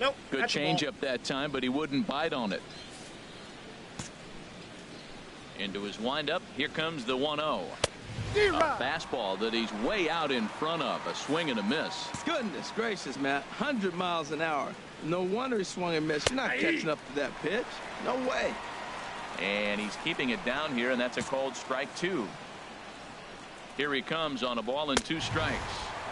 Nope. Good changeup that time, but he wouldn't bite on it. Into his windup. Here comes the 1-0. A fastball that he's way out in front of. A swing and a miss. Goodness gracious, Matt. 100 miles an hour. No wonder he swung and missed. You're not catching up to that pitch. No way. And he's keeping it down here, and that's a called strike 2. Here he comes on a ball and 2 strikes.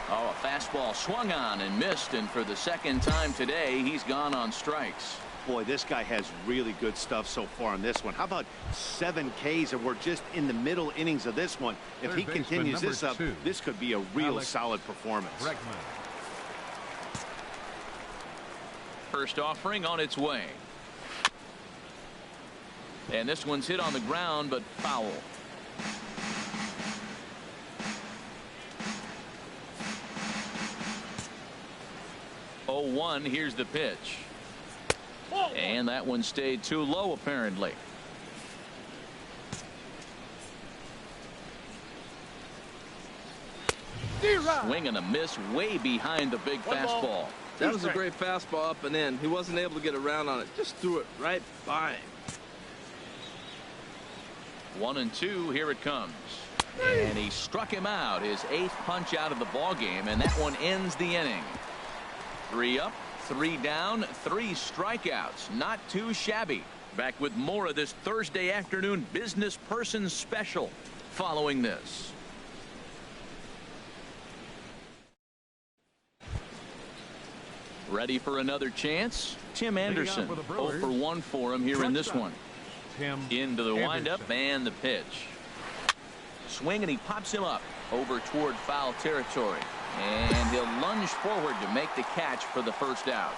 Oh, a fastball swung on and missed, and for the second time today, he's gone on strikes. Boy, this guy has really good stuff so far on this one. How about 7 Ks, and we're just in the middle innings of this one. If he continues this up, this could be a real solid performance. First offering on its way. And this one's hit on the ground, but foul. Oh, 1. Here's the pitch. And that one stayed too low, apparently. Swing and a miss way behind the big fastball. That was a great fastball up and in. He wasn't able to get around on it. Just threw it right by him. 1-2. Here it comes. And he struck him out. His 8th punch out of the ball game, and that one ends the inning. 3 up, 3 down, 3 strikeouts. Not too shabby. Back with more of this Thursday afternoon business person special following this. Ready for another chance? Tim Anderson. 0 for 1 for him here in this one. Into the windup and the pitch. Swing, and he pops him up over toward foul territory. And he'll lunge forward to make the catch for the first out.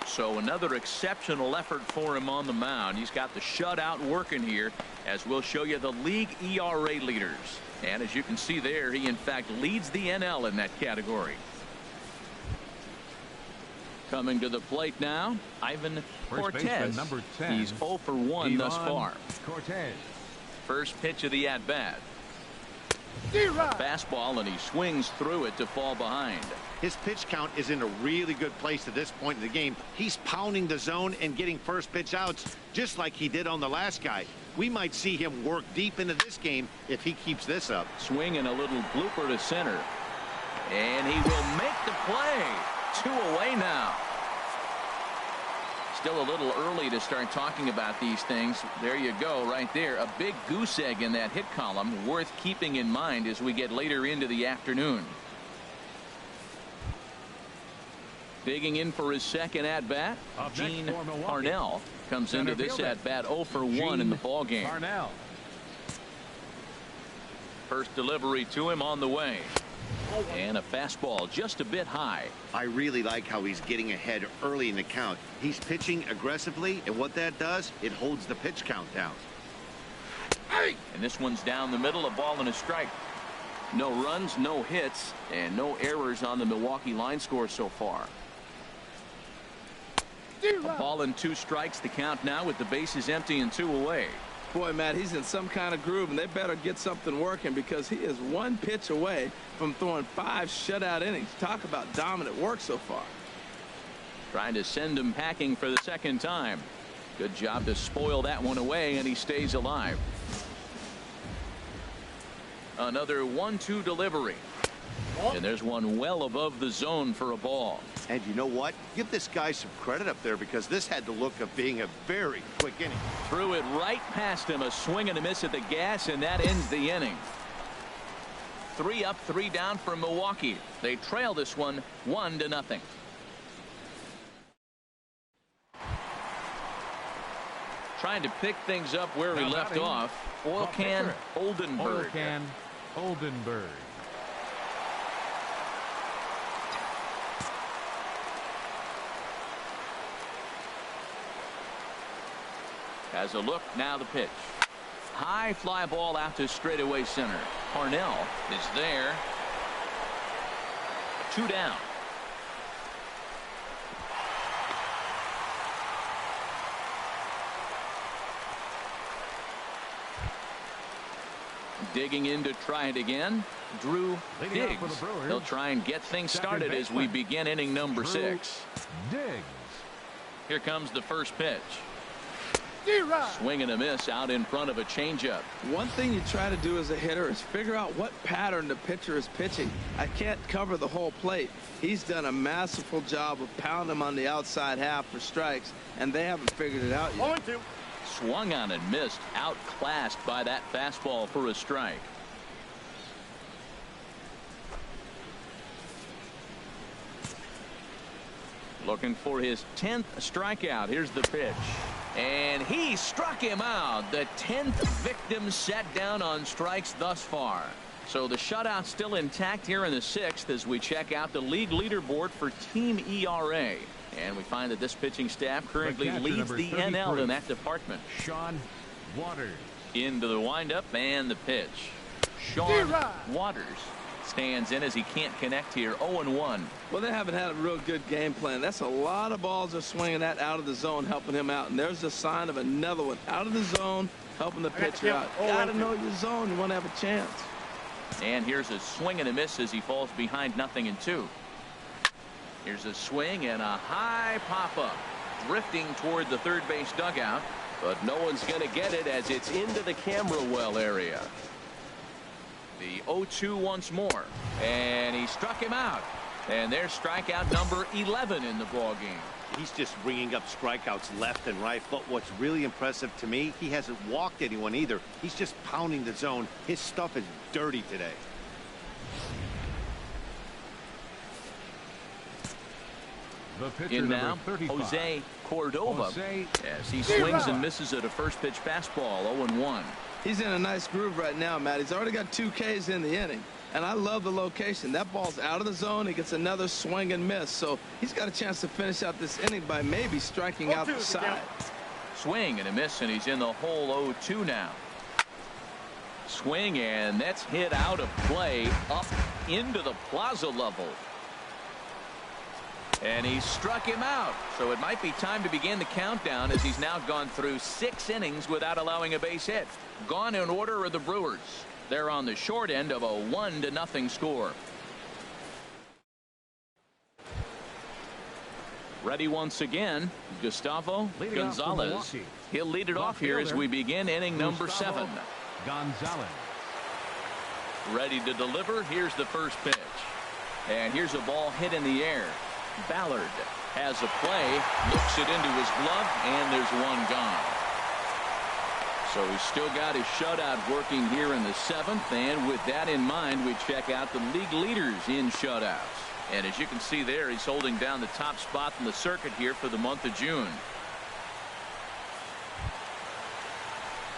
So another exceptional effort for him on the mound. He's got the shutout working here, as we'll show you the league ERA leaders. And as you can see there, he in fact leads the NL in that category. Coming to the plate now, Ivan Cortez. He's 0 for 1 thus far. First pitch of the at-bat. Fastball, and he swings through it to fall behind. His pitch count is in a really good place at this point in the game. He's pounding the zone and getting first pitch outs just like he did on the last guy. We might see him work deep into this game if he keeps this up. Swing and a little blooper to center. And he will make the play. 2 away now. Still a little early to start talking about these things. There you go, right there. A big goose egg in that hit column, worth keeping in mind as we get later into the afternoon. Digging in for his second at bat, Gene Parnell comes into this at bat 0 for 1 in the ball game. First delivery to him on the way. And a fastball just a bit high. I really like how he's getting ahead early in the count. He's pitching aggressively, and what that does, it holds the pitch count down. And this one's down the middle, a ball and a strike. No runs, no hits, and no errors on the Milwaukee line score so far. A ball and 2 strikes, the count now with the bases empty and 2 away. Boy, Matt, he's in some kind of groove, and they better get something working because he is 1 pitch away from throwing 5 shutout innings. Talk about dominant work so far. Trying to send him packing for the second time. Good job to spoil that one away, and he stays alive. Another 1-2 delivery. And there's one well above the zone for a ball. And you know what? Give this guy some credit up there because this had the look of being a very quick inning. Threw it right past him. A swing and a miss at the gas, and that ends the inning. 3 up, 3 down for Milwaukee. They trail this one 1-0. Trying to pick things up where we left off. Oyelkan Oldenburg. Has a look, now the pitch. High fly ball out to straightaway center. Parnell is there. 2 down. Digging in to try it again, Drew Diggs. He'll try and get things started as we begin inning number 6. Here comes the first pitch. Swing and a miss out in front of a changeup. One thing you try to do as a hitter is figure out what pattern the pitcher is pitching. I can't cover the whole plate. He's done a masterful job of pounding him on the outside half for strikes, and they haven't figured it out yet. Swung on and missed, outclassed by that fastball for a strike. Looking for his 10th strikeout. Here's the pitch. And he struck him out. The 10th victim set down on strikes thus far. So the shutout still intact here in the 6th as we check out the league leaderboard for team ERA. And we find that this pitching staff currently leads the NL in that department. Sean Waters. Into the windup and the pitch. Sean Waters stands in as he can't connect here. 0-1. Well, they haven't had a real good game plan. That's a lot of balls they're swinging at out of the zone, helping him out. And there's a sign of another one out of the zone, helping the pitcher out. Gotta know your zone. You want to have a chance. And here's a swing and a miss as he falls behind 0-2. Here's a swing and a high pop-up, drifting toward the third base dugout, but no one's going to get it as it's into the camera well area. The 0-2 once more, and he struck him out. And there's strikeout number 11 in the ball game. He's just bringing up strikeouts left and right. But what's really impressive to me, he hasn't walked anyone either. He's just pounding the zone. His stuff is dirty today. In now, Jose Cordova, as he swings and misses at a first pitch fastball. 0-1. He's in a nice groove right now, Matt. He's already got 2 Ks in the inning, and I love the location. That ball's out of the zone. He gets another swing and miss, so he's got a chance to finish out this inning by maybe striking out the side. Swing and a miss, and he's in the hole. 0-2 now. Swing, and that's hit out of play up into the plaza level. And he struck him out. So it might be time to begin the countdown as he's now gone through 6 innings without allowing a base hit. Gone in order are the Brewers. They're on the short end of a 1-0 score. Ready once again, Gustavo Gonzalez. He'll lead it off here as we begin inning number 7. Gonzalez. Ready to deliver. Here's the first pitch. And here's a ball hit in the air. Ballard has a play, looks it into his glove, and there's one gone. So he's still got his shutout working here in the 7th, and with that in mind, we check out the league leaders in shutouts. And as you can see there, he's holding down the top spot in the circuit here for the month of June.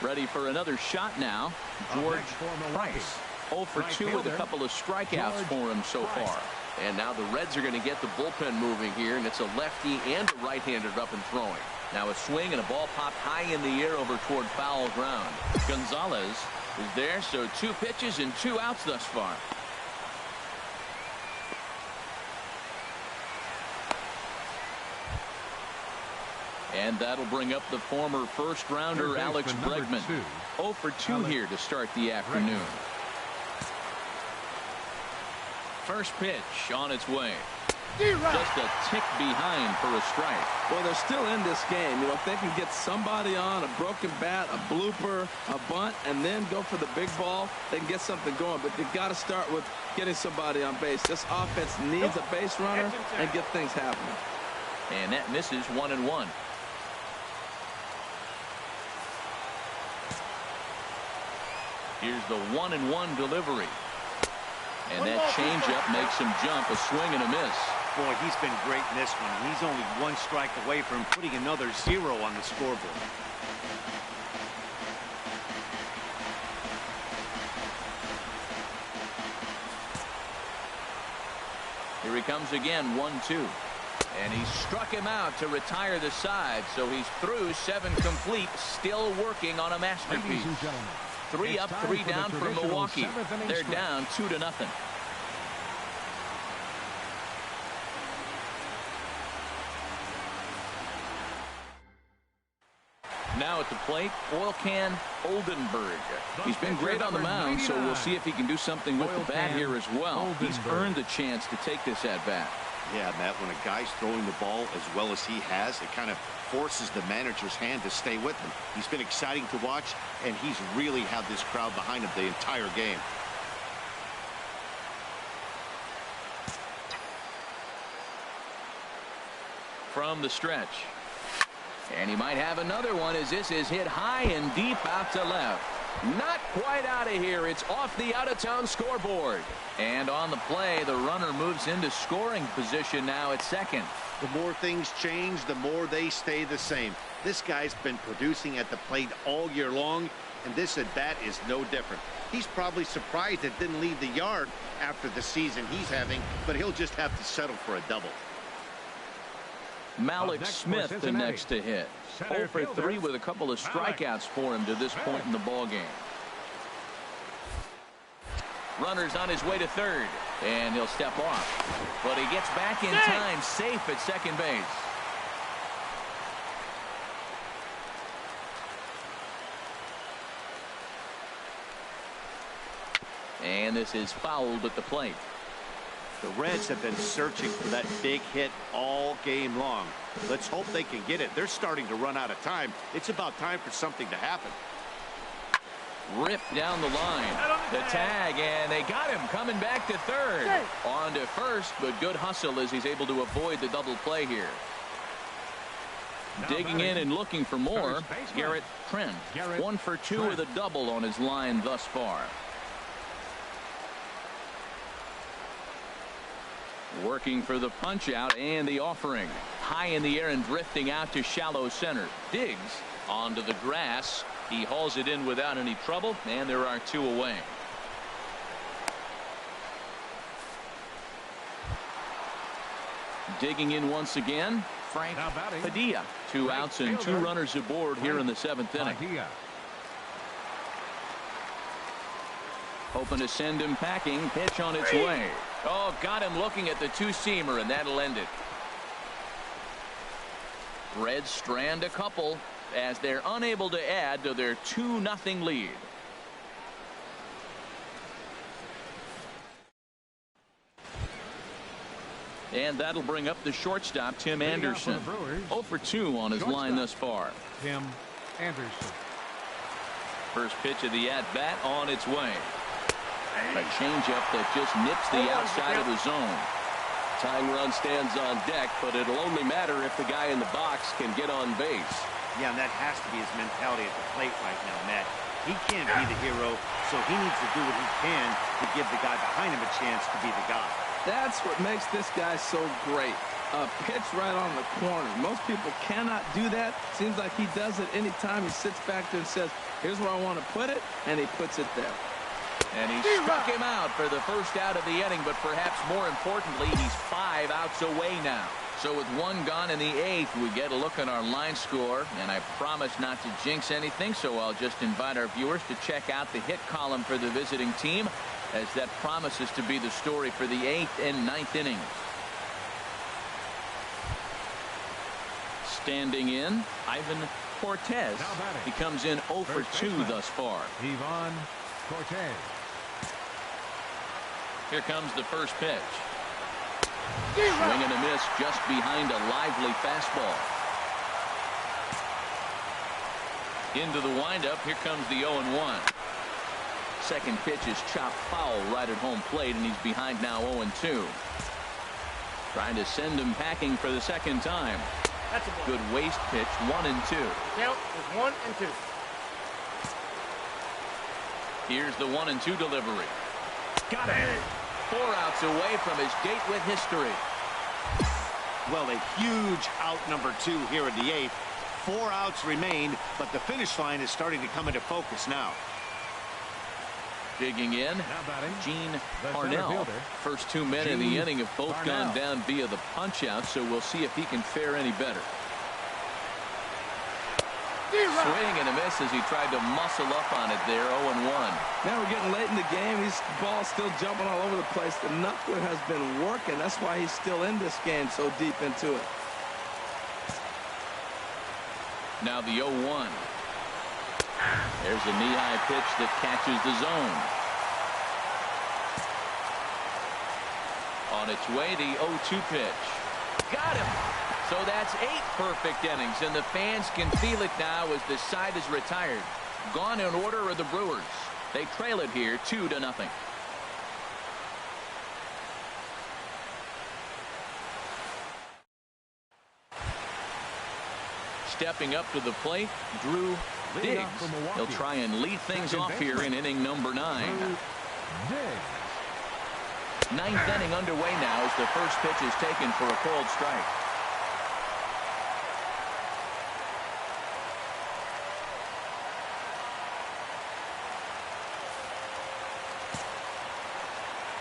Ready for another shot now, George Price. 0 for 2 with a couple of strikeouts for him so far. And now the Reds are going to get the bullpen moving here, and it's a lefty and a right-hander up and throwing. Now a swing and a ball popped high in the air over toward foul ground. Gonzalez is there, so 2 pitches and 2 outs thus far. And that'll bring up the former first-rounder Alex Bregman. 0 for 2 here to start the afternoon. First pitch on its way. Just a tick behind for a strike. Well, they're still in this game. You know, if they can get somebody on, a broken bat, a blooper, a bunt, and then go for the big ball, they can get something going. But they've got to start with getting somebody on base. This offense needs a base runner and get things happening. And that misses 1-1. Here's the 1-1 delivery. And that changeup makes him jump. A swing and a miss. Boy, he's been great in this one. He's only 1 strike away from putting another 0 on the scoreboard. Here he comes again, 1-2. And he struck him out to retire the side. So he's through 7 complete, still working on a masterpiece. 3 up, 3 down for Milwaukee. They're down 2-0. Now at the plate, Oilcan Oldenburg. He's been great on the mound, so we'll see if he can do something with the bat here as well. He's earned the chance to take this at bat. Yeah, Matt, when a guy's throwing the ball as well as he has, it kind of forces the manager's hand to stay with him. He's been exciting to watch, and he's really had this crowd behind him the entire game. From the stretch. And he might have another one as this is hit high and deep out to left. Not quite out of here. It's off the out-of-town scoreboard. And on the play, the runner moves into scoring position now at second. The more things change, the more they stay the same. This guy's been producing at the plate all year long, and this at-bat is no different. He's probably surprised it didn't leave the yard after the season he's having, but he'll just have to settle for a double. Malik Smith the next to hit. 0 for 3 with a couple of strikeouts for him to this point in the ballgame. Runner's on his way to third, and he'll step off. But he gets back in time, safe at second base. And this is fouled at the plate. The Reds have been searching for that big hit all game long. Let's hope they can get it. They're starting to run out of time. It's about time for something to happen. Ripped down the line. The tag, and they got him coming back to third. On to first, but good hustle as he's able to avoid the double play here. Digging in and looking for more, Garrett Trent. 1 for 2 with a double on his line thus far. Working for the punch out and the offering. High in the air and drifting out to shallow center. Diggs onto the grass. He hauls it in without any trouble, and there are 2 away. Digging in once again, Frank Padilla. 2 outs and 2 runners aboard here in the 7th inning. Hoping to send him packing. Pitch on its way. Oh, got him looking at the two-seamer, and that'll end it. Reds strand a couple as they're unable to add to their 2-0 lead. And that'll bring up the shortstop, Tim Anderson. 0 for 2 on his line thus far. Tim Anderson. First pitch of the at-bat on its way. A changeup that just nips the outside of the zone. Tying run stands on deck, but it'll only matter if the guy in the box can get on base. Yeah, and that has to be his mentality at the plate right now, Matt. He can't be the hero, so he needs to do what he can to give the guy behind him a chance to be the guy. That's what makes this guy so great. A pitch right on the corner. Most people cannot do that. Seems like he does it anytime he sits back there and says, here's where I want to put it, and he puts it there. And he struck him out for the first out of the inning, but perhaps more importantly, he's 5 outs away now. So with 1 gone in the 8th, we get a look at our line score, and I promise not to jinx anything, so I'll just invite our viewers to check out the hit column for the visiting team, as that promises to be the story for the 8th and 9th innings. Standing in, Ivan Cortez. He comes in 0 for 2 thus far. Ivan Cortez. Here comes the first pitch. Swing and a miss just behind a lively fastball. Into the windup. Here comes the 0-1. Second pitch is chopped foul right at home plate, and he's behind now 0-2. Trying to send him packing for the second time. That's a ball. Good waste pitch. 1-2. Count is 1 and 2. Here's the 1-2 delivery. Got it. 4 outs away from his date with history. Well, a huge out number 2 here in the 8th. 4 outs remain, but the finish line is starting to come into focus now. Digging in, Gene Parnell. First 2 men in the inning have both gone down via the punch out, so we'll see if he can fare any better. Swing and a miss as he tried to muscle up on it there. 0-1. Now we're getting late in the game. His ball's still jumping all over the place. The knuckler has been working. That's why he's still in this game so deep into it. Now the 0-1. There's a knee-high pitch that catches the zone. On its way, the 0-2 pitch. Got him. So that's 8 perfect innings, and the fans can feel it now as the side is retired. Gone in order are the Brewers. They trail it here 2-0. Stepping up to the plate, Drew Diggs. He'll try and lead things off here in inning number 9. Ninth inning underway now as the first pitch is taken for a called strike.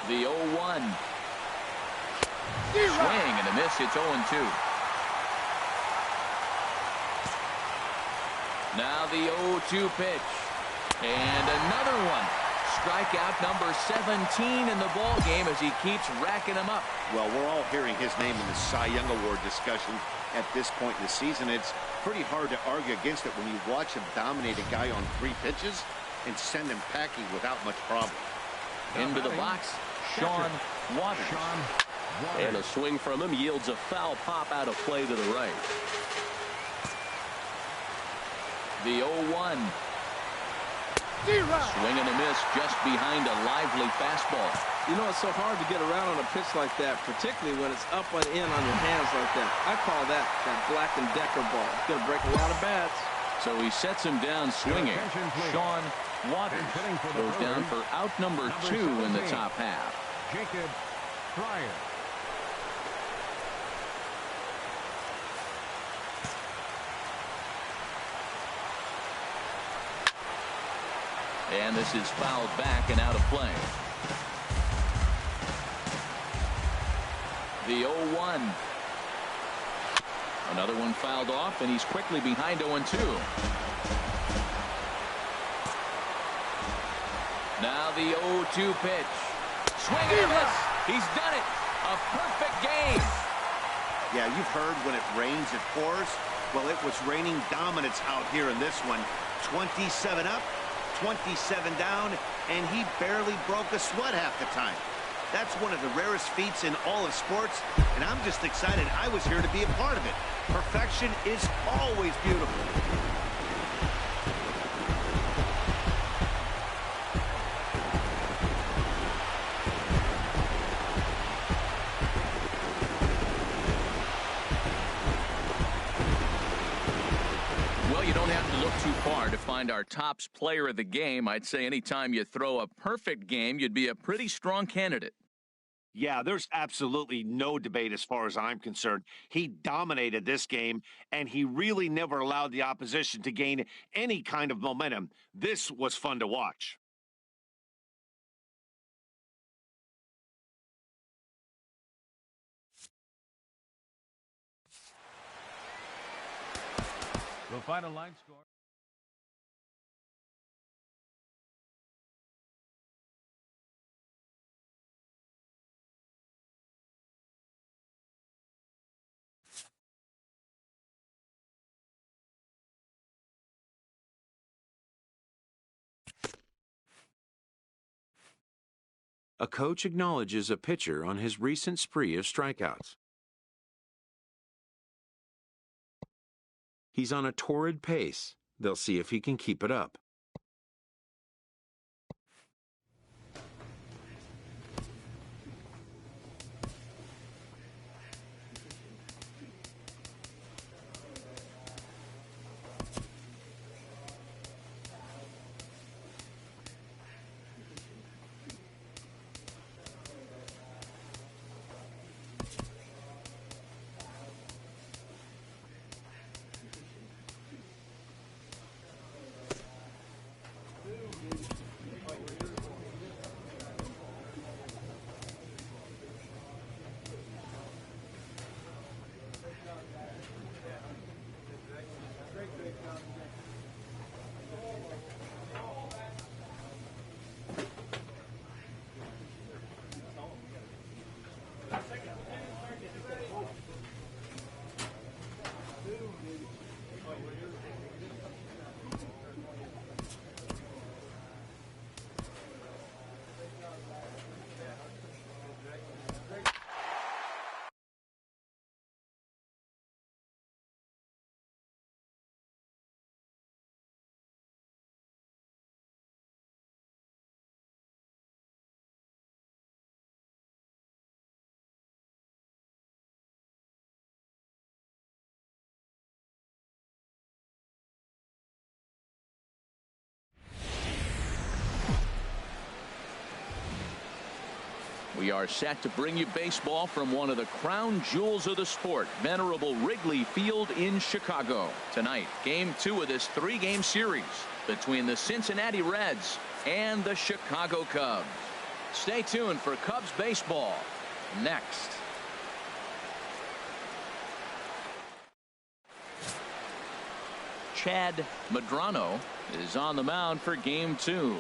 The 0-1. Swing and a miss. It's 0-2. Now the 0-2 pitch. And another one. Strikeout number 17 in the ball game as he keeps racking them up. Well, we're all hearing his name in the Cy Young Award discussion at this point in the season. It's pretty hard to argue against it when you watch him dominate a guy on 3 pitches and send him packing without much problem. Into the box, Sean Waters. And a swing from him yields a foul pop out of play to the right. The 0-1. Swing and a miss just behind a lively fastball. You know, it's so hard to get around on a pitch like that, particularly when it's up and in on your hands like that. I call that Black & Decker ball. It's going to break a lot of bats. So he sets him down swinging. Sean Waters goes down for out number 2 in the top half. Jacob Fryer. And this is fouled back and out of play. The 0-1. Another one fouled off, and he's quickly behind 0-2. Now the 0-2 pitch. Swing and a miss. He's done it. A perfect game. Yeah, you've heard when it rains, it pours. Well, it was raining dominance out here in this one. 27 up. 27 down, and he barely broke a sweat half the time. That's one of the rarest feats in all of sports, and I'm just excited I was here to be a part of it. Perfection is always beautiful. To find our tops player of the game. I'd say anytime you throw a perfect game, you'd be a pretty strong candidate. Yeah, there's absolutely no debate as far as I'm concerned. He dominated this game, and he really never allowed the opposition to gain any kind of momentum. This was fun to watch. The final line score. A coach acknowledges a pitcher on his recent spree of strikeouts. He's on a torrid pace. They'll see if he can keep it up. We are set to bring you baseball from one of the crown jewels of the sport, venerable Wrigley Field in Chicago. Tonight, Game 2 of this 3-game series between the Cincinnati Reds and the Chicago Cubs. Stay tuned for Cubs baseball next. Chad Medrano is on the mound for Game 2.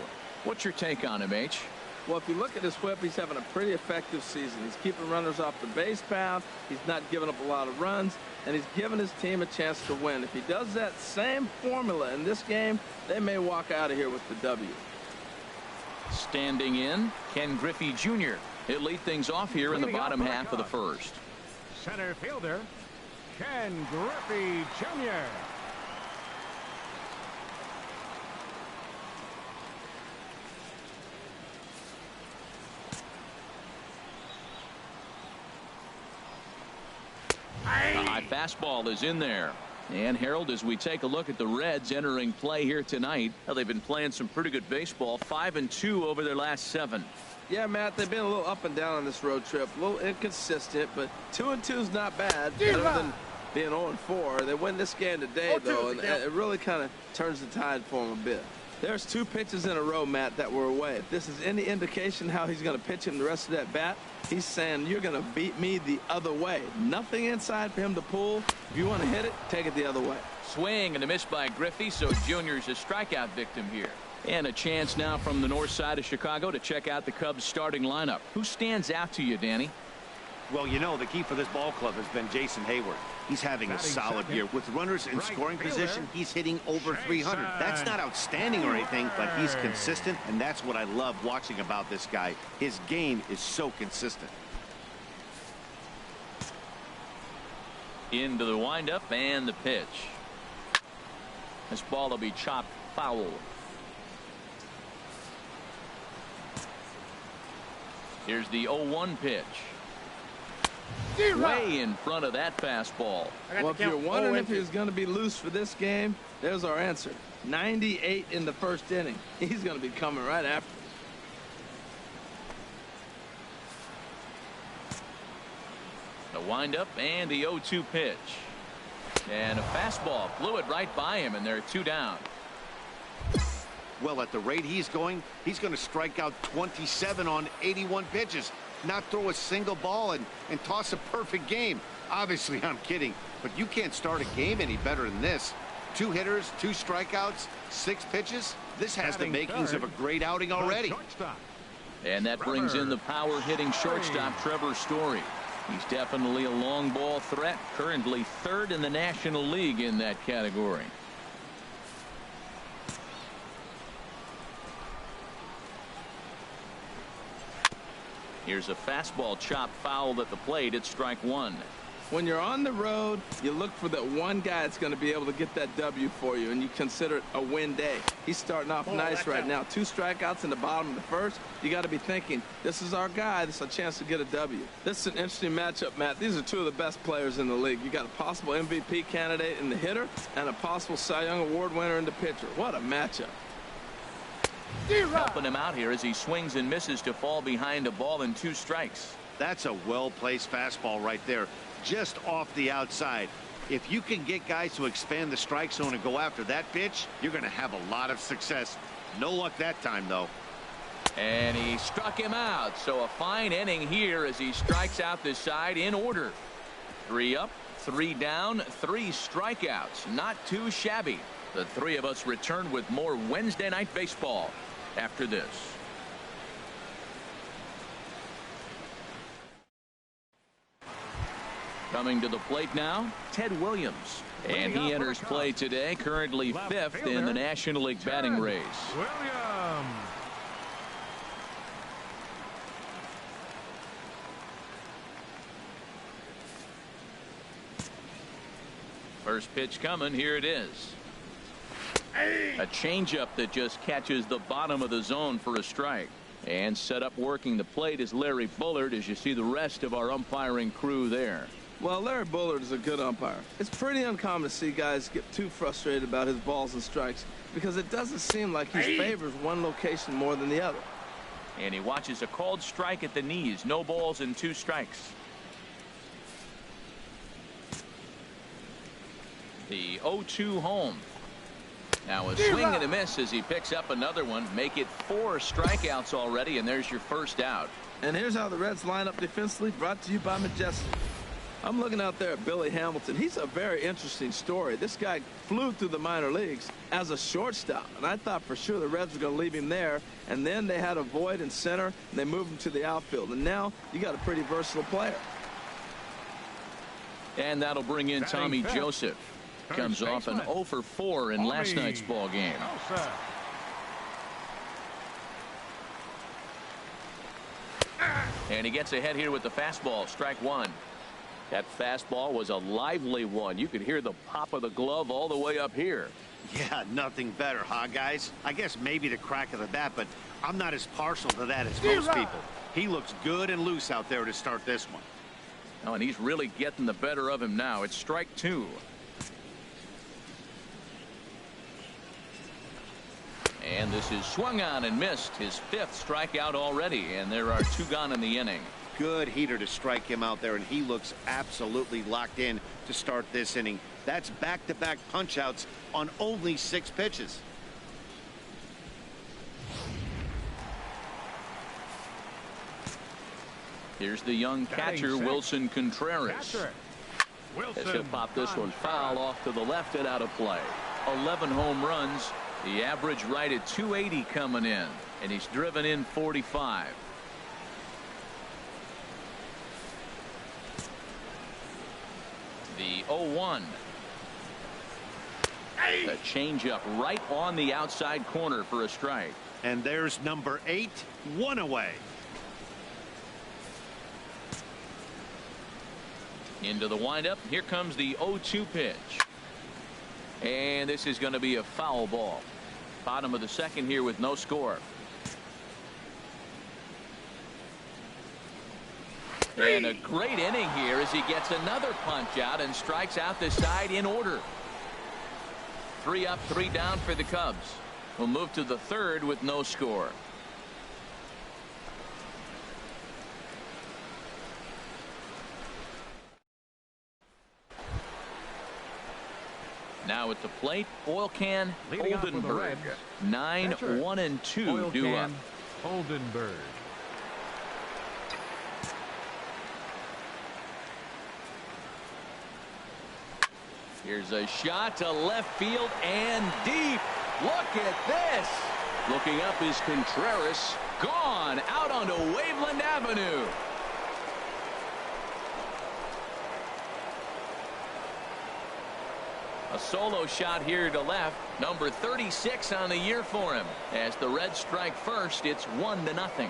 What's your take on him, H? Well, if you look at his whip, he's having a pretty effective season. He's keeping runners off the base path. He's not giving up a lot of runs, and he's giving his team a chance to win. If he does that same formula in this game, they may walk out of here with the W. Standing in, Ken Griffey Jr. He'll lead things off here in the bottom half of the first. Center fielder, Ken Griffey Jr. A high fastball is in there. And Harold, as we take a look at the Reds entering play here tonight, well, they've been playing some pretty good baseball, 5-2 over their last 7. Yeah, Matt, they've been a little up and down on this road trip, a little inconsistent, but 2-2 is not bad. Better than being 0-4. They win this game today, though, and it really kind of turns the tide for them a bit. There's 2 pitches in a row, Matt, that were away. If this is any indication how he's going to pitch him the rest of that bat, he's saying, you're going to beat me the other way. Nothing inside for him to pull. If you want to hit it, take it the other way. Swing and a miss by Griffey, so Junior's a strikeout victim here. And a chance now from the north side of Chicago to check out the Cubs starting lineup. Who stands out to you, Danny? Well, you know, the key for this ball club has been Jason Hayward. He's having a solid year. With runners in scoring position, he's hitting over 300. That's not outstanding or anything, but he's consistent, and that's what I love watching about this guy. His game is so consistent. Into the windup and the pitch. This ball will be chopped foul. Here's the 0-1 pitch. Way in front of that fastball. Well, if you're wondering if he was going to be loose for this game, there's our answer. 98 in the first inning. He's going to be coming right after. The windup and the 0-2 pitch. And a fastball flew it right by him, and they're 2 down. Well, at the rate he's going to strike out 27 on 81 pitches. Not throw a single ball and toss a perfect game. Obviously, I'm kidding, but you can't start a game any better than this. 2 hitters, 2 strikeouts, 6 pitches. This has the makings of a great outing already. And that brings in the power hitting shortstop Trevor Story. He's definitely a long ball threat, currently 3rd in the National League in that category. Here's a fastball chopped foul at the plate at strike 1. When you're on the road, you look for that one guy that's going to be able to get that W for you, and you consider it a win day. He's starting off nice right now. 2 strikeouts in the bottom of the first. You got to be thinking, this is our guy. This is a chance to get a W. This is an interesting matchup, Matt. These are 2 of the best players in the league. You got a possible MVP candidate in the hitter and a possible Cy Young Award winner in the pitcher. What a matchup. Helping him out here as he swings and misses to fall behind a ball and 2 strikes. That's a well-placed fastball right there, just off the outside. If you can get guys to expand the strike zone and go after that pitch, you're going to have a lot of success. No luck that time, though. And he struck him out, so a fine inning here as he strikes out this side in order. 3 up, 3 down, 3 strikeouts. Not too shabby. The 3 of us return with more Wednesday Night Baseball after this. Coming to the plate now, Ted Williams. And he enters play today, currently 5th in the National League batting race. Williams. First pitch coming, here it is. A changeup that just catches the bottom of the zone for a strike. And set up working the plate is Larry Bullard, as you see the rest of our umpiring crew there. Well, Larry Bullard is a good umpire. It's pretty uncommon to see guys get too frustrated about his balls and strikes because it doesn't seem like he favors one location more than the other. And he watches a called strike at the knees. No balls and 2 strikes. The 0-2 home. Now a swing and a miss as he picks up another one. Make it 4 strikeouts already, and there's your first out. And here's how the Reds line up defensively, brought to you by Majestic. I'm looking out there at Billy Hamilton. He's a very interesting story. This guy flew through the minor leagues as a shortstop, and I thought for sure the Reds were going to leave him there, and then they had a void in center, and they moved him to the outfield. And now you got a pretty versatile player. And that'll bring in Tommy Joseph. Comes off an 0 for 4 in last night's ball game. And he gets ahead here with the fastball. Strike 1. That fastball was a lively one. You could hear the pop of the glove all the way up here. Yeah, nothing better, huh, guys? I guess maybe the crack of the bat, but I'm not as partial to that as most people. He looks good and loose out there to start this one. Oh, and he's really getting the better of him now. It's strike 2. And this is swung on and missed. His 5th strikeout already, and there are 2 gone in the inning. Good heater to strike him out there, and he looks absolutely locked in to start this inning. That's back-to-back punch-outs on only 6 pitches. Here's the young catcher, Wilson Contreras. As he'll pop this one foul off to the left and out of play. 11 home runs. The average right at 280 coming in, and he's driven in 45. The 0-1. A changeup right on the outside corner for a strike. And there's number 8, 1 away. Into the windup. Here comes the 0-2 pitch. And this is going to be a foul ball. Bottom of the 2nd here with no score. And a great inning here as he gets another punch out and strikes out the side in order. 3 up, 3 down for the Cubs. We'll move to the 3rd with no score. Now at the plate, Oil Can Oldenburg. 9-1-2 due up. Oldenburg. Here's a shot to left field and deep. Look at this. Looking up is Contreras. Gone out onto Waveland Avenue. A solo shot here to left. Number 36 on the year for him. As the Reds strike first, it's 1-0.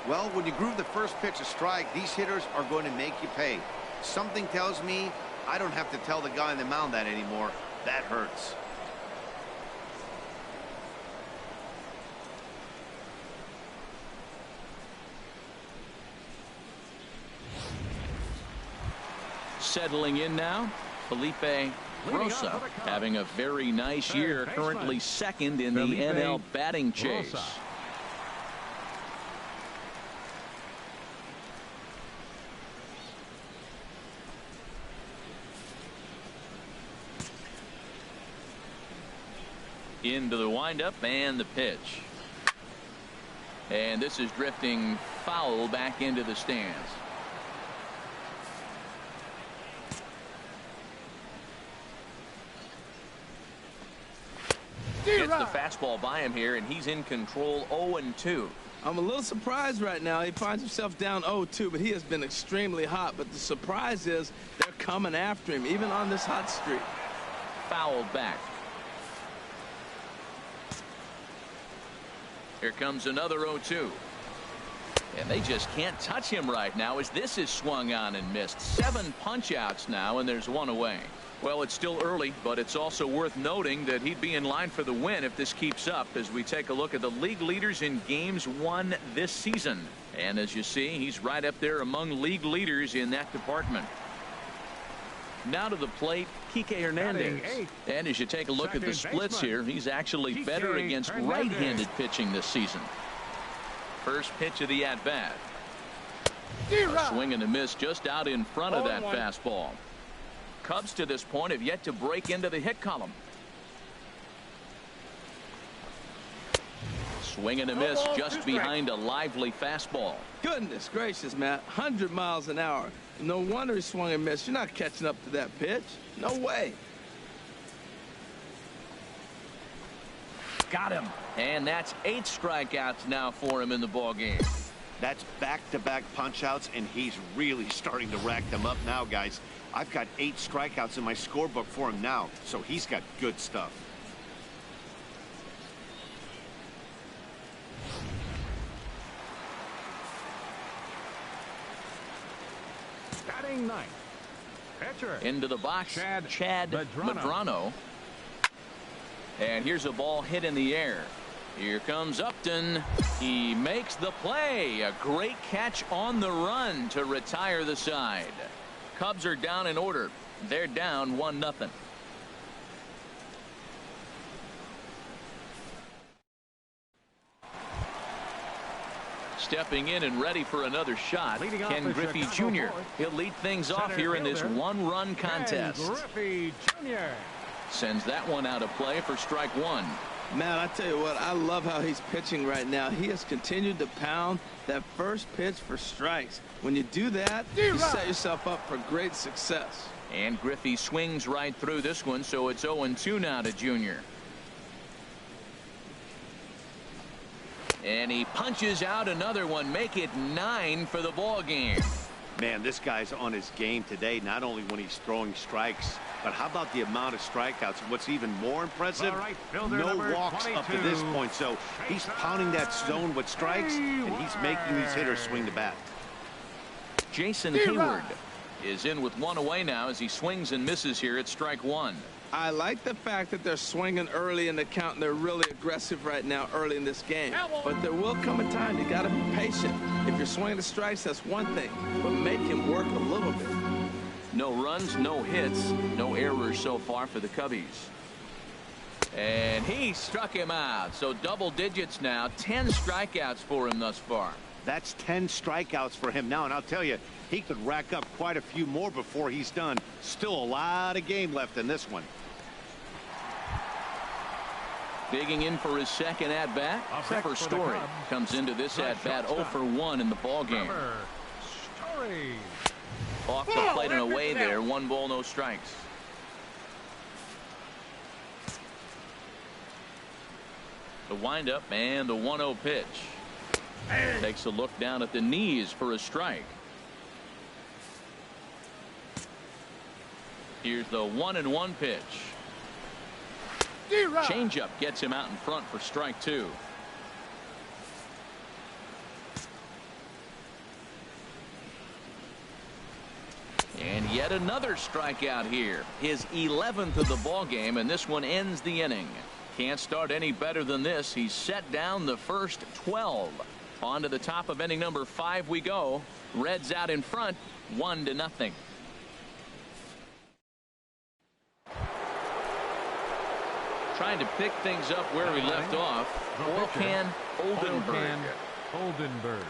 Well, when you groove the first pitch a strike, these hitters are going to make you pay. Something tells me I don't have to tell the guy on the mound that anymore. That hurts. Settling in now, Felipe Rosa having a very nice year, currently 2nd in the NL batting chase. Into the windup and the pitch. And this is drifting foul back into the stands. Gets the fastball by him here, and he's in control. 0-2. I'm a little surprised right now. He finds himself down 0-2, but he has been extremely hot. But the surprise is they're coming after him, even on this hot streak. Fouled back. Here comes another 0-2. And they just can't touch him right now as this is swung on and missed. 7 punch outs now, and there's 1 away. Well, it's still early, but it's also worth noting that he'd be in line for the win if this keeps up as we take a look at the league leaders in games won this season. And as you see, he's right up there among league leaders in that department. Now to the plate, Kike Hernandez. And as you take a look at the splits here, he's actually better against right-handed pitching this season. First pitch of the at-bat. A swing and a miss just out in front of that fastball. Cubs to this point have yet to break into the hit column. Swing and a miss just behind a lively fastball. Goodness gracious, Matt. 100 miles an hour. No wonder he swung and missed. You're not catching up to that pitch. No way. Got him. And that's 8 strikeouts now for him in the ballgame. That's back-to-back punch-outs, and he's really starting to rack them up now, guys. I've got 8 strikeouts in my scorebook for him now, so he's got good stuff. Batting ninth. Pitcher. Into the box, Chad Medrano. Medrano. And here's a ball hit in the air. Here comes Upton. He makes the play. A great catch on the run to retire the side. Cubs are down in order. They're down 1-0. Stepping in and ready for another shot, Ken Griffey Jr. He'll lead things off here in this one-run contest. Ken Griffey Jr. Sends that one out of play for strike 1. Man, I tell you what, I love how he's pitching right now. He has continued to pound that first pitch for strikes. When you do that, you set yourself up for great success. And Griffey swings right through this one, so it's 0-2 now to Junior. And he punches out another one, make it 9 for the ball game. Man, this guy's on his game today, not only when he's throwing strikes, but how about the amount of strikeouts? What's even more impressive, no walks up to this point. So he's pounding that zone with strikes, and he's making these hitters swing the bat. Jason Hayward is in with 1 away now as he swings and misses here at strike 1. I like the fact that they're swinging early in the count, and they're really aggressive right now early in this game. But there will come a time you got to be patient. If you're swinging the strikes, that's one thing, but make him work a little bit. No runs, no hits, no errors so far for the Cubbies. And he struck him out. So double digits now, 10 strikeouts for him thus far. That's 10 strikeouts for him now, and I'll tell you, he could rack up quite a few more before he's done. Still a lot of game left in this one. Digging in for his second at-bat, Trevor Story comes into this at-bat 0 for 1 in the ballgame. Off the plate and away there, 1 ball, no strikes. The windup and the 1-0 pitch. Takes a look down at the knees for a strike. Here's the 1-1 pitch. Changeup gets him out in front for strike 2. And yet another strikeout here. His 11th of the ball game, and this one ends the inning. Can't start any better than this. He's set down the first 12. On to the top of inning number 5 we go. Reds out in front, 1-0. Trying to pick things up where we left off. Orkan Oldenburg.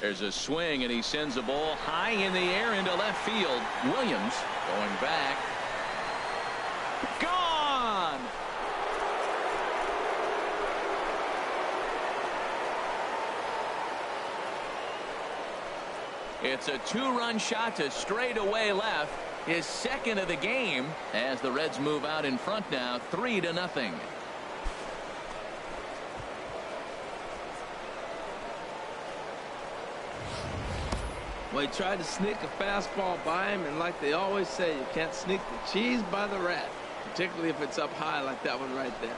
There's a swing, and he sends the ball high in the air into left field. Williams going back. Gone! It's a 2-run shot to straightaway left. His second of the game as the Reds move out in front now, 3-0. Well, he tried to sneak a fastball by him, and like they always say, you can't sneak the cheese by the rat, particularly if it's up high like that one right there.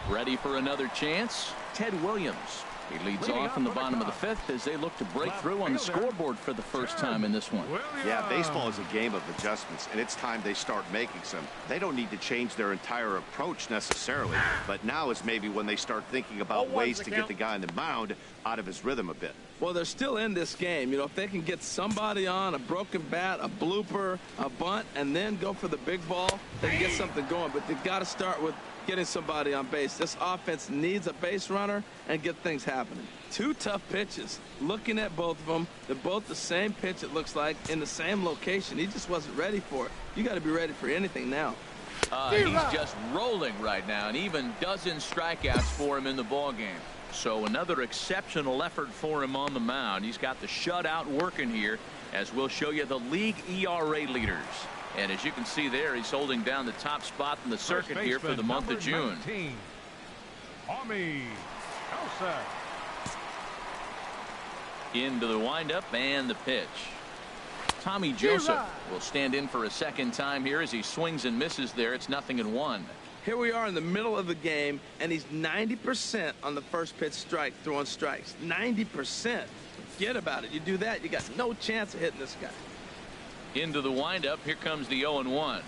Ready for another chance? Ted Williams. He leads off in the bottom of the fifth as they look to break through on the scoreboard for the first time in this one. Yeah, baseball is a game of adjustments, and it's time they start making some. They don't need to change their entire approach necessarily, but now is maybe when they start thinking about ways to get the guy on the mound out of his rhythm a bit. Well, they're still in this game. You know, if they can get somebody on, a broken bat, a blooper, a bunt, and then go for the big ball, they can get something going. But they've got to start with getting somebody on base. This offense needs a base runner and get things happening. Two tough pitches. Looking at both of them, they're both the same pitch, it looks like, in the same location. He just wasn't ready for it. You got to be ready for anything now. He's just rolling right now, and even dozen strikeouts for him in the ballgame. So another exceptional effort for him on the mound. He's got the shutout working here, as we'll show you the league ERA leaders. And as you can see there, he's holding down the top spot in the circuit here for the month of June. 19, Tommy Elsa. Into the windup and the pitch. Tommy Joseph will stand in for a second time here as he swings and misses there. It's 0-1. Here we are in the middle of the game, and he's 90% on the first pitch strike, throwing strikes. 90%. Forget about it. You do that, you got no chance of hitting this guy. Into the windup. Here comes the 0-1.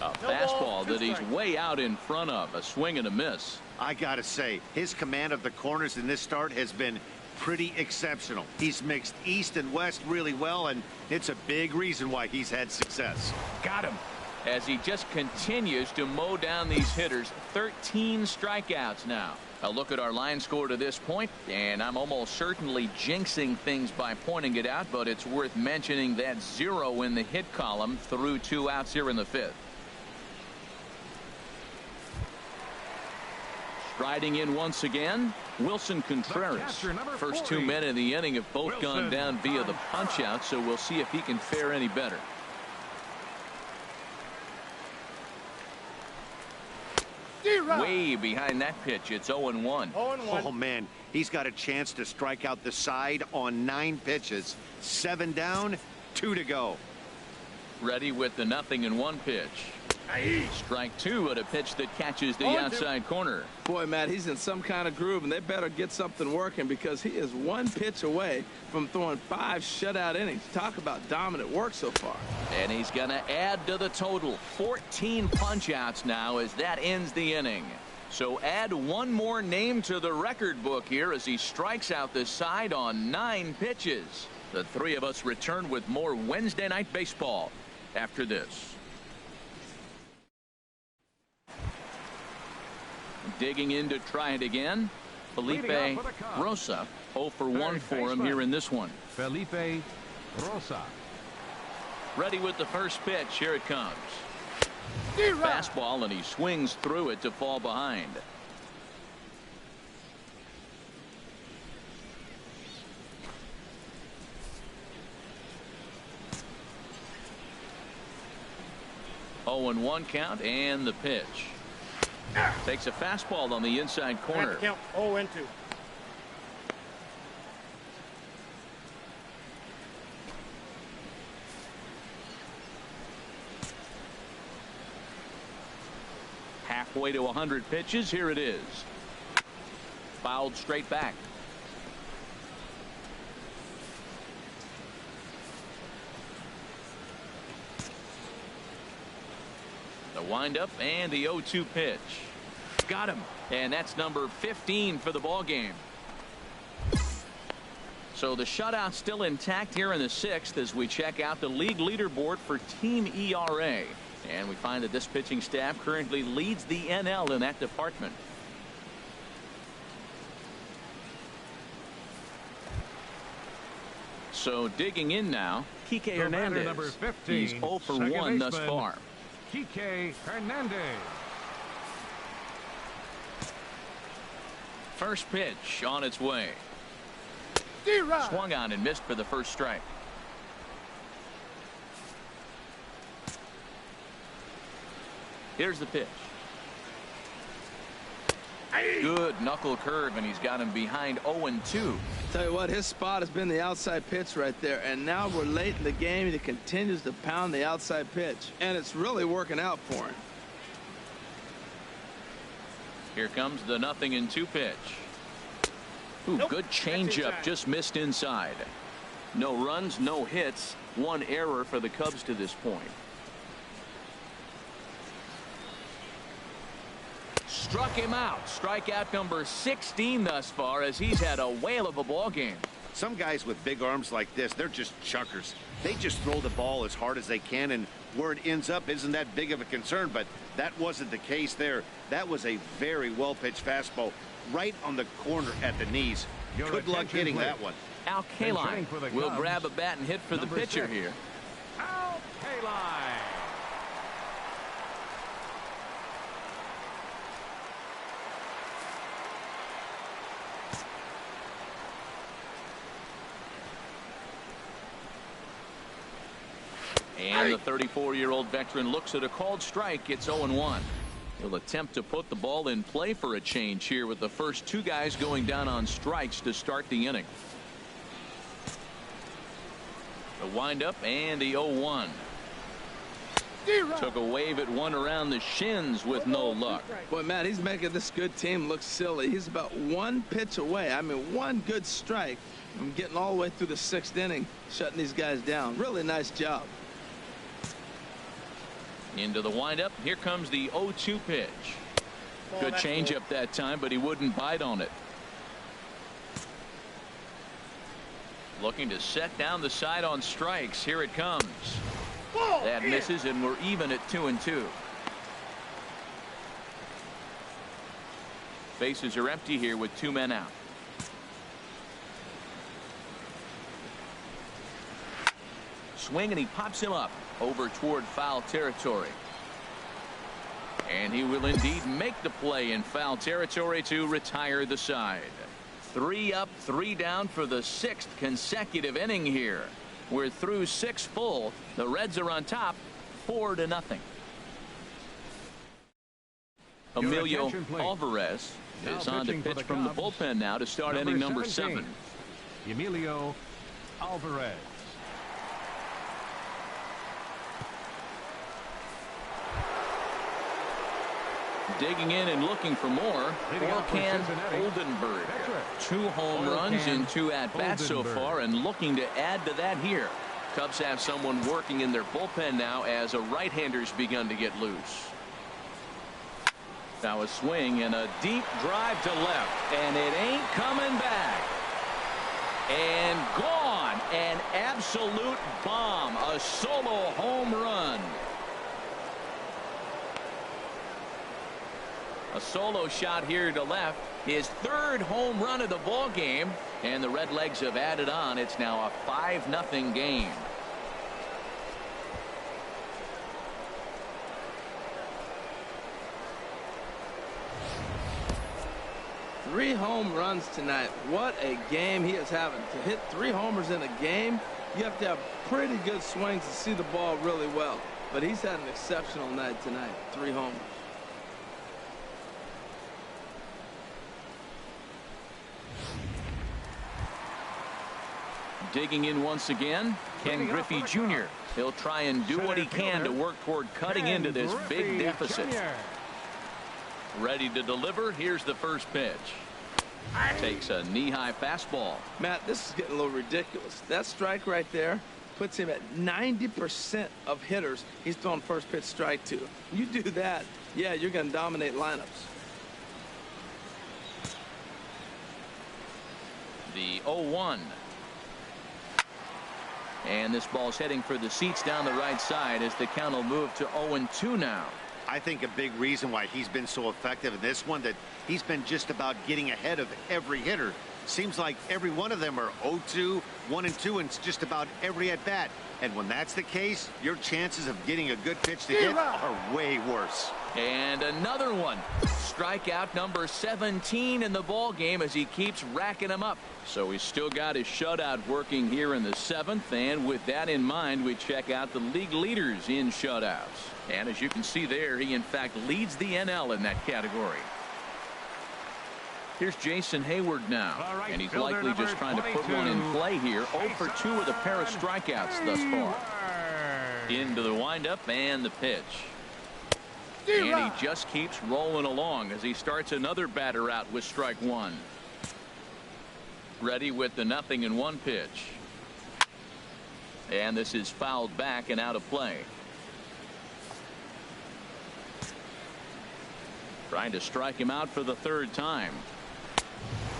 A fastball that he's way out in front of. A swing and a miss. I got to say, his command of the corners in this start has been pretty exceptional. He's mixed east and west really well, and it's a big reason why he's had success. Got him. As he just continues to mow down these hitters. 13 strikeouts now. A look at our line score to this point, and I'm almost certainly jinxing things by pointing it out, but it's worth mentioning that 0 in the hit column through 2 outs here in the fifth. Striding in once again, Wilson Contreras. First 2 men in the inning have both gone down via the punch out, so we'll see if he can fare any better. Way behind that pitch. It's 0-1. Oh, man. He's got a chance to strike out the side on 9 pitches. 7 down, 2 to go. Ready with the 0-1 pitch. Strike 2 at a pitch that catches the outside corner. Boy, Matt, he's in some kind of groove, and they better get something working because he is 1 pitch away from throwing 5 shutout innings. Talk about dominant work so far. And he's going to add to the total. 14 punch-outs now as that ends the inning. So add 1 more name to the record book here as he strikes out the side on 9 pitches. The 3 of us return with more Wednesday Night Baseball after this. Digging in to try it again, Felipe Rosa. 0 for 1 for him here in this one. Felipe Rosa. Ready with the first pitch. Here it comes. Fastball, and he swings through it to fall behind. Oh, and 1 count, and the pitch. Takes a fastball on the inside corner. Count 0-2. Halfway to 100 pitches. Here it is. Fouled straight back. The windup and the 0-2 pitch. Got him. And that's number 15 for the ball game. So the shutout still intact here in the 6th as we check out the league leaderboard for team ERA. And we find that this pitching staff currently leads the NL in that department. So digging in now, Kike Hernandez. Number 15, he's 0 for 1 thus far. Kike Hernandez. First pitch on its way. Swung on and missed for the first strike. Here's the pitch. Good knuckle curve, and he's got him behind 0-2. Tell you what, his spot has been the outside pitch right there, and now we're late in the game, and he continues to pound the outside pitch, and it's really working out for him. Here comes the 0-2 pitch. Ooh, Nope. good changeup, just missed inside. No runs, no hits, one error for the Cubs to this point. Struck him out. Strikeout number 16 thus far, as he's had a whale of a ball game. Some guys with big arms like this, they're just chuckers. They just throw the ball as hard as they can, and where it ends up isn't that big of a concern, but that wasn't the case there. That was a very well-pitched fastball right on the corner at the knees. Good luck hitting that one. Al Kaline will grab a bat and hit for the pitcher here. Al Kaline. And the 34-year-old veteran looks at a called strike. It's 0-1. He'll attempt to put the ball in play for a change here with the first two guys going down on strikes to start the inning. The windup and the 0-1. Took a wave at one around the shins with no luck. Boy, Matt, he's making this good team look silly. He's about one pitch away. I mean, one good strike from getting all the way through the 6th inning, shutting these guys down. Really nice job. Into the windup. Here comes the 0-2 pitch. Good changeup that time, but he wouldn't bite on it. Looking to set down the side on strikes. Here it comes. That misses, and we're even at 2-2. Bases are empty here with 2 men out. Swing, and he pops him up over toward foul territory. And he will indeed make the play in foul territory to retire the side. 3 up, 3 down for the 6th consecutive inning here. We're through 6 full. The Reds are on top, 4-0. Emilio Alvarez is on to pitch from the bullpen now to start inning number 7. Emilio Alvarez. Digging in and looking for more. Orkan Oldenburg. 2 home runs in 2 at-bats so far, and looking to add to that here. Cubs have someone working in their bullpen now as a right-hander's begun to get loose. Now a swing and a deep drive to left, and it ain't coming back. And gone. An absolute bomb. A solo home run. A solo shot here to left. His 3rd home run of the ball game, and the Redlegs have added on. It's now a 5-0 game. Three home runs tonight. What a game he is having. To hit 3 homers in a game, you have to have pretty good swings to see the ball really well. But he's had an exceptional night tonight. 3 homers. Digging in once again, Ken Griffey Jr. He'll try and do what he can to work toward cutting into this big deficit. Ready to deliver. Here's the first pitch. Takes a knee-high fastball. Matt, this is getting a little ridiculous. That strike right there puts him at 90% of hitters he's throwing first pitch strike to. You do that, yeah, you're going to dominate lineups. The 0-1. And this ball's heading for the seats down the right side as the count will move to 0-2 now. I think a big reason why he's been so effective in this one, that he's been just about getting ahead of every hitter. Seems like every one of them are 0-2, 1-2, and just about every at bat. And when that's the case, your chances of getting a good pitch to hit are way worse. And another one. Strikeout number 17 in the ball game as he keeps racking them up. So he's still got his shutout working here in the 7th. And with that in mind, we check out the league leaders in shutouts. And as you can see there, he in fact leads the NL in that category. Here's Jason Hayward now, and he's likely just trying to put one in play here. 0 for 2 with a pair of strikeouts thus far. Into the windup and the pitch. And he just keeps rolling along as he starts another batter out with strike one. Ready with the 0-1 pitch. And this is fouled back and out of play. Trying to strike him out for the third time.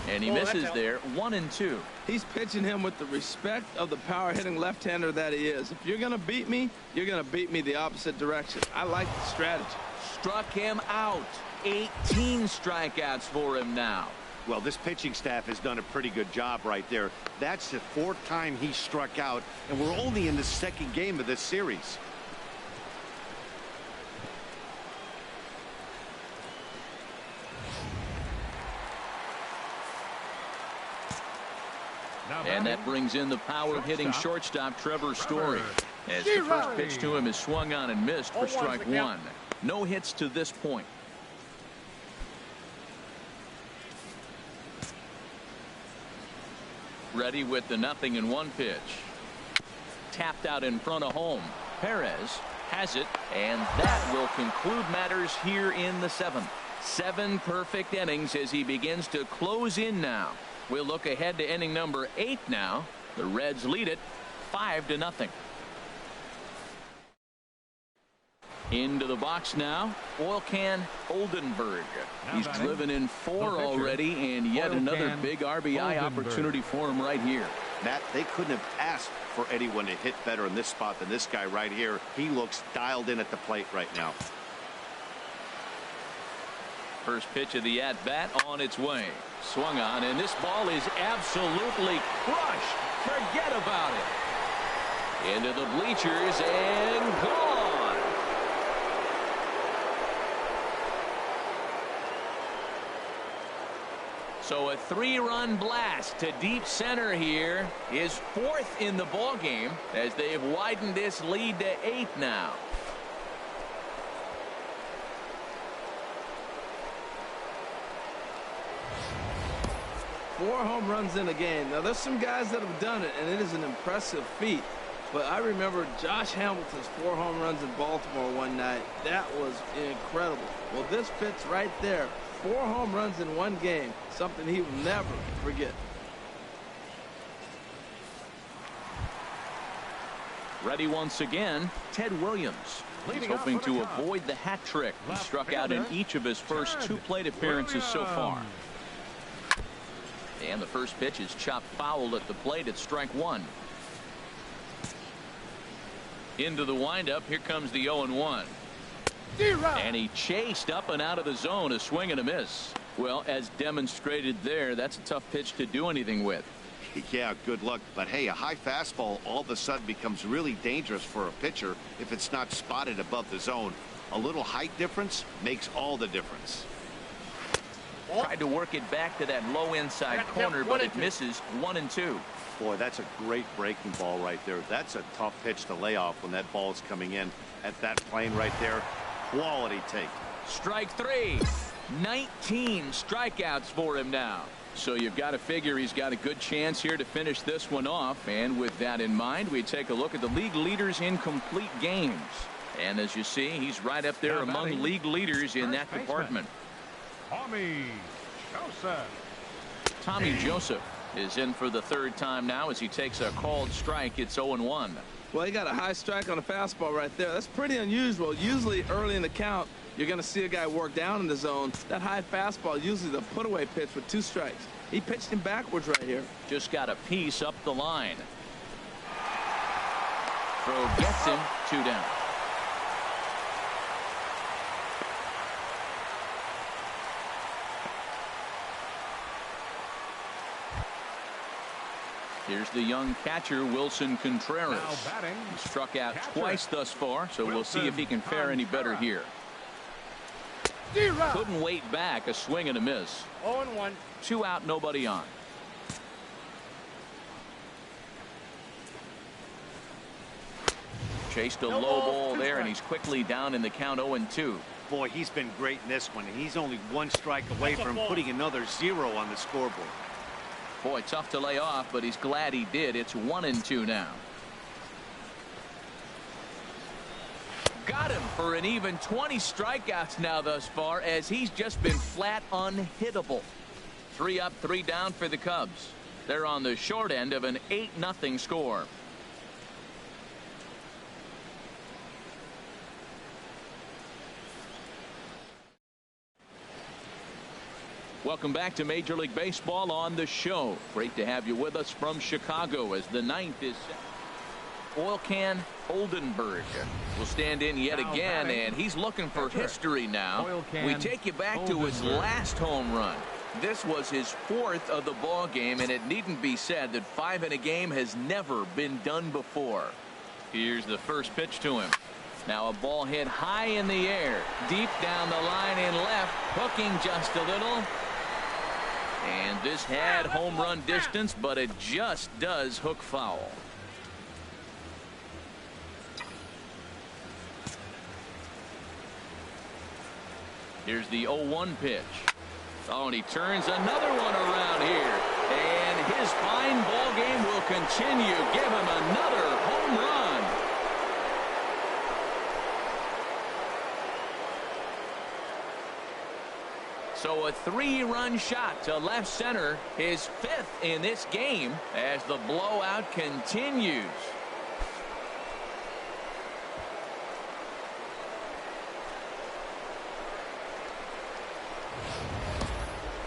And he misses there. 1-2. He's pitching him with the respect of the power hitting left-hander that he is. If you're going to beat me, you're going to beat me the opposite direction. I like the strategy. Struck him out. 18 strikeouts for him now. Well, this pitching staff has done a pretty good job right there. That's the 4th time he struck out, and we're only in the 2nd game of this series. And that brings in the power-hitting shortstop Trevor Story. As the first pitch to him is swung on and missed for strike one. No hits to this point. Ready with the 0-1 pitch. Tapped out in front of home. Perez has it, and that will conclude matters here in the 7th. 7 perfect innings as he begins to close in now. We'll look ahead to inning number 8 now. The Reds lead it 5-0. Into the box now, Oil Can Oldenburg. He's driven in 4 already, and yet another big RBI opportunity for him right here. Matt, they couldn't have asked for anyone to hit better in this spot than this guy right here. He looks dialed in at the plate right now. First pitch of the at-bat on its way. Swung on, and this ball is absolutely crushed. Forget about it. Into the bleachers and gone. So a 3-run blast to deep center here is 4th in the ball game as they've widened this lead to 8 now. Four home runs in a game. Now, there's some guys that have done it, and it is an impressive feat. But I remember Josh Hamilton's 4 home runs in Baltimore one night. That was incredible. Well, this fits right there. 4 home runs in one game. Something he will never forget. Ready once again, Ted Williams. He's hoping to avoid the hat trick. He struck out in each of his first 2 plate appearances so far. And the first pitch is chopped foul at the plate at strike 1. Into the windup. Here comes the 0-1. And he chased up and out of the zone. A swing and a miss. Well, as demonstrated there, that's a tough pitch to do anything with. Yeah, good luck. But hey, a high fastball all of a sudden becomes really dangerous for a pitcher if it's not spotted above the zone. A little height difference makes all the difference. Tried to work it back to that low inside corner, but it misses. 1-2. Boy, that's a great breaking ball right there. That's a tough pitch to lay off when that ball is coming in at that plane right there. Quality take. Strike 3. 19 strikeouts for him now. So you've got to figure he's got a good chance here to finish this one off. And with that in mind, we take a look at the league leaders in complete games. And as you see, he's right up there among league leaders in that department. Tommy Joseph. Tommy Joseph is in for the 3rd time now as he takes a called strike. It's 0-1. Well, he got a high strike on a fastball right there. That's pretty unusual. Usually early in the count, you're going to see a guy work down in the zone. That high fastball, usually the put-away pitch with 2 strikes. He pitched him backwards right here. Just got a piece up the line. Throw gets him. 2 down. Here's the young catcher, Wilson Contreras. He struck out twice thus far, so we'll see if he can fare any better here. Couldn't wait back. A swing and a miss. 0-1. 2 out, nobody on. Chased a low ball there, and he's quickly down in the count. 0-2. Boy, he's been great in this one, and he's only 1 strike away from putting another 0 on the scoreboard. Boy, tough to lay off, but he's glad he did. It's 1-2 now. Got him for an even 20 strikeouts now thus far, as he's just been flat unhittable. 3 up, 3 down for the Cubs. They're on the short end of an 8-0 score. Welcome back to Major League Baseball on the show. Great to have you with us from Chicago as the 9th is set. Oil Can Oldenburg will stand in yet again, and he's looking for history now. We take you back to his last home run. This was his 4th of the ball game, and it needn't be said that 5 in a game has never been done before. Here's the first pitch to him. Now a ball hit high in the air, deep down the line in left, hooking just a little. And this had home run distance, but it just does hook foul. Here's the 0-1 pitch. Oh, and he turns another one around here. And his fine ball game will continue. Give him another home run. So a 3-run shot to left center, his 5th in this game as the blowout continues.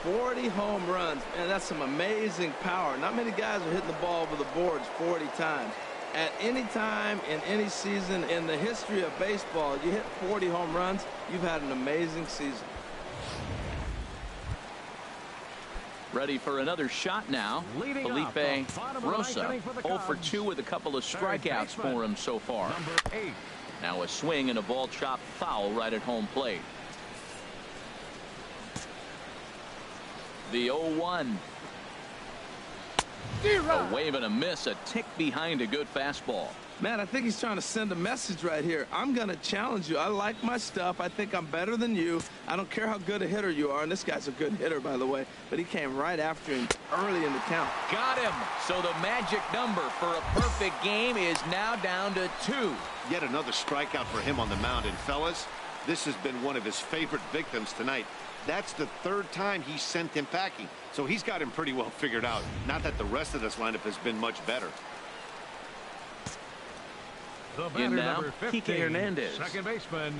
40 home runs. Man, that's some amazing power. Not many guys are hitting the ball over the boards 40 times. At any time in any season in the history of baseball, you hit 40 home runs, you've had an amazing season. Ready for another shot now. Felipe Rosa, 0 for 2 with a couple of strikeouts for him so far. Now a swing and a ball chopped foul right at home plate. The 0-1. A wave and a miss, a tick behind a good fastball. Man, I think he's trying to send a message right here. I'm going to challenge you. I like my stuff. I think I'm better than you. I don't care how good a hitter you are. And this guy's a good hitter, by the way. But he came right after him early in the count. Got him. So the magic number for a perfect game is now down to 2. Yet another strikeout for him on the mound. And fellas, this has been one of his favorite victims tonight. That's the 3rd time he sent him packing. So he's got him pretty well figured out. Not that the rest of this lineup has been much better. In now, Kike Hernandez. Second baseman.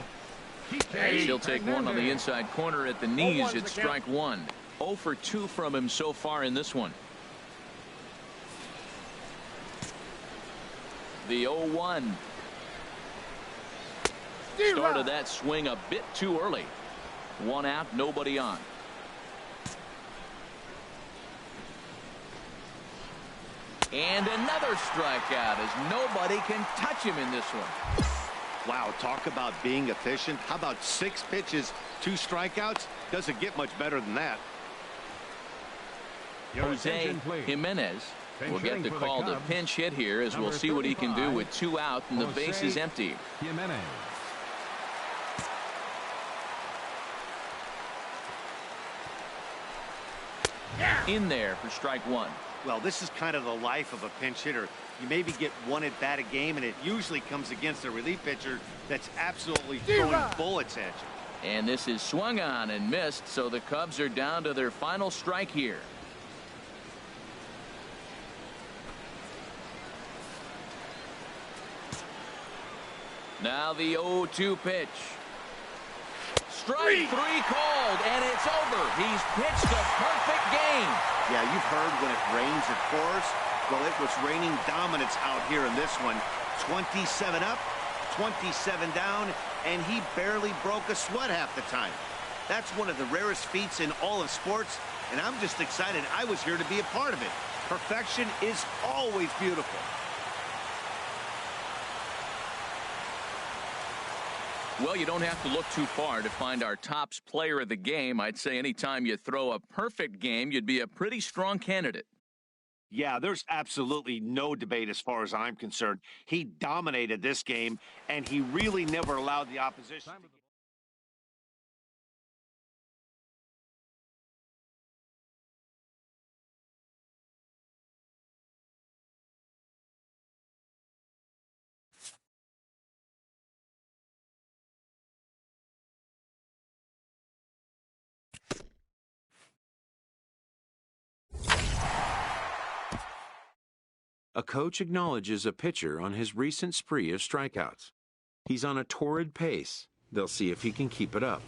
He'll take one on the inside corner at the knees. It's strike 1. 0 for 2 from him so far in this one. The 0-1. Started that swing a bit too early. 1 out, nobody on. And another strikeout as nobody can touch him in this one. Wow, talk about being efficient. How about 6 pitches, 2 strikeouts? Doesn't get much better than that. Jose Jimenez will get the call to pinch hit here, as we'll see what he can do with 2 out and the base is empty. Jimenez. In there for strike 1. Well, this is kind of the life of a pinch hitter. You maybe get 1 at bat a game, and it usually comes against a relief pitcher that's absolutely throwing bullets at you. And this is swung on and missed, so the Cubs are down to their final strike here. Now the 0-2 pitch. Strike 3 called, and it's over. He's pitched a perfect game. Yeah, you've heard when it rains, it pours. Well, it was raining dominance out here in this one. 27 up, 27 down, and he barely broke a sweat half the time. That's one of the rarest feats in all of sports, and I'm just excited I was here to be a part of it. Perfection is always beautiful. Well, you don't have to look too far to find our tops player of the game. I'd say anytime you throw a perfect game, you'd be a pretty strong candidate. Yeah, there's absolutely no debate as far as I'm concerned. He dominated this game, and he really never allowed the opposition to A coach acknowledges a pitcher on his recent spree of strikeouts. He's on a torrid pace. They'll see if he can keep it up.